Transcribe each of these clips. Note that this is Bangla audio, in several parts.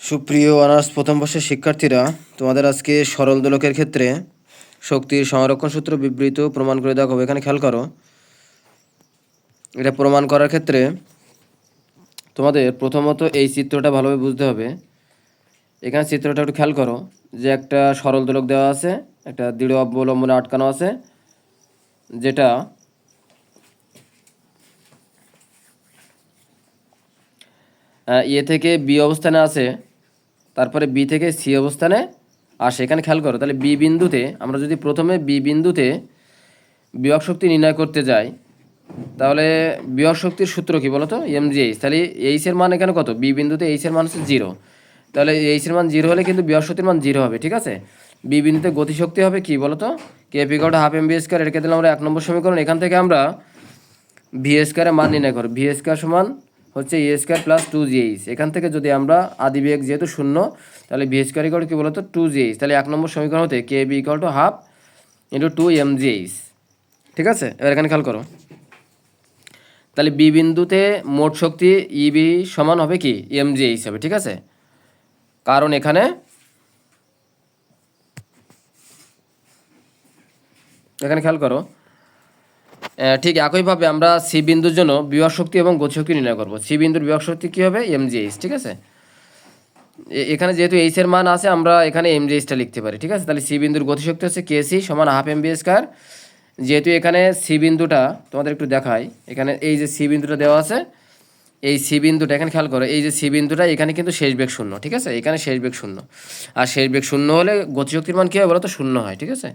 সুপ্রিয় অনার্স প্রথম বর্ষের শিক্ষার্থীরা, তোমাদের আজকে সরল দোলকের ক্ষেত্রে শক্তির সংরক্ষণ সূত্র বিবৃত প্রমাণ করে দেখাবো। এখানে খেয়াল করো, এটা প্রমাণ করার ক্ষেত্রে তোমাদের প্রথমত এই চিত্রটা ভালোভাবে বুঝতে হবে। এখানে চিত্রটা একটু খেয়াল করো যে একটা সরল দোলক দেওয়া আছে, একটা দৃঢ় অবলম্বনে আটকানো আছে, যেটা এ থেকে বি অবস্থানে আছে, তারপরে বি থেকে সি অবস্থানে আসে। এখানে খেয়াল করো, তাহলে বি বিন্দুতে আমরা যদি প্রথমে বি বিন্দুতে বিভব শক্তি নির্ণয় করতে যাই, তাহলে বিভব শক্তির সূত্র কি বলো তো? এমজিএইচ। তাহলে এইচের মান এখানে কত? বি বিন্দুতে এইচের মান হচ্ছে 0। তাহলে এইচের মান 0 হলে কিন্তু বিভব শক্তির মান 0 হবে, ঠিক আছে? বি বিন্দুতে গতিশক্তি হবে কি বলো তো? KF equal to half m v square. এটাকে দিলাম আমরা 1 নম্বর সমীকরণ। এখান থেকে আমরা ভি স্কয়ারের মান নির্ণয় করব। ভি স্কয়ার সমান হচ্ছে এ স্কয়ার প্লাস 2জিএইচ। এখান থেকে যদি আমরা আদি বেগ যেহেতু 0, তাহলে ভি স্কয়ার ইকুয়াল কি বলতো? 2জিএইচ। তাহলে 1 নম্বর সমীকরণ হতে K B equal to half into 2 MGH, ঠিক আছে? এবার এখানে খেয়াল করো, তাহলে বি বিন্দুতে মোট শক্তি ইবি সমান হবে কি? এমজিএইচ হবে, ঠিক আছে? কারণ এখানে খেয়াল করো, ঠিক একইভাবে আমরা সি বিন্দুর জন্য বিভব শক্তি এবং গতিশক্তি নির্ণয় করব। সি বিন্দুর বিভব শক্তি কী হবে? এমজিএইচ, ঠিক আছে? এখানে যেহেতু এইচ এর মান আছে, আমরা এখানে এমজিএইচটা লিখতে পারি, ঠিক আছে? তাহলে সি বিন্দুর গতিশক্তি হচ্ছে কেসি সমান হাফ এম বি স্কয়ার। যেহেতু এখানে সি বিন্দুটা তোমাদের একটু দেখাই, এখানে এই যে সি বিন্দুটা দেওয়া আছে, এই সি বিন্দুটা এখানে খেয়াল করো, এই যে সি বিন্দুটা এখানে কিন্তু শেষ বেগ 0, ঠিক আছে? এখানে শেষ বেগ 0, আর শেষ বেগ 0 হলে গতিশক্তির মান কী হবে বলো তো? 0 হয়, ঠিক আছে?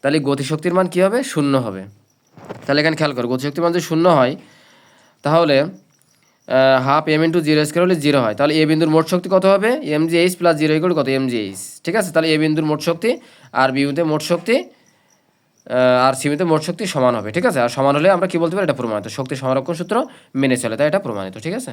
তাহলে গতিশক্তির মান কী হবে? 0 হবে। তাহলে এখানে খেয়াল করো, গতিশক্তির মান যদি 0 হয়, তাহলে হাফ এম ইন্টু 0 স্কয়ার হলে 0 হয়। তাহলে এ বিন্দুর মোট শক্তি কত হবে? এমজিএইচ প্লাস 0 ইকুয়াল কত? এমজিএইচ, ঠিক আছে? তাহলে এ বিন্দুর মোট শক্তি আর বি বিন্দুতে মোট শক্তি আর সি বিন্দুতে মোট শক্তি সমান হবে, ঠিক আছে? আর সমান হলে আমরা কি বলতে পারি? এটা প্রমাণিত। শক্তি সংরক্ষণ সূত্র মেনে চলে, তাই এটা প্রমাণিত, ঠিক আছে?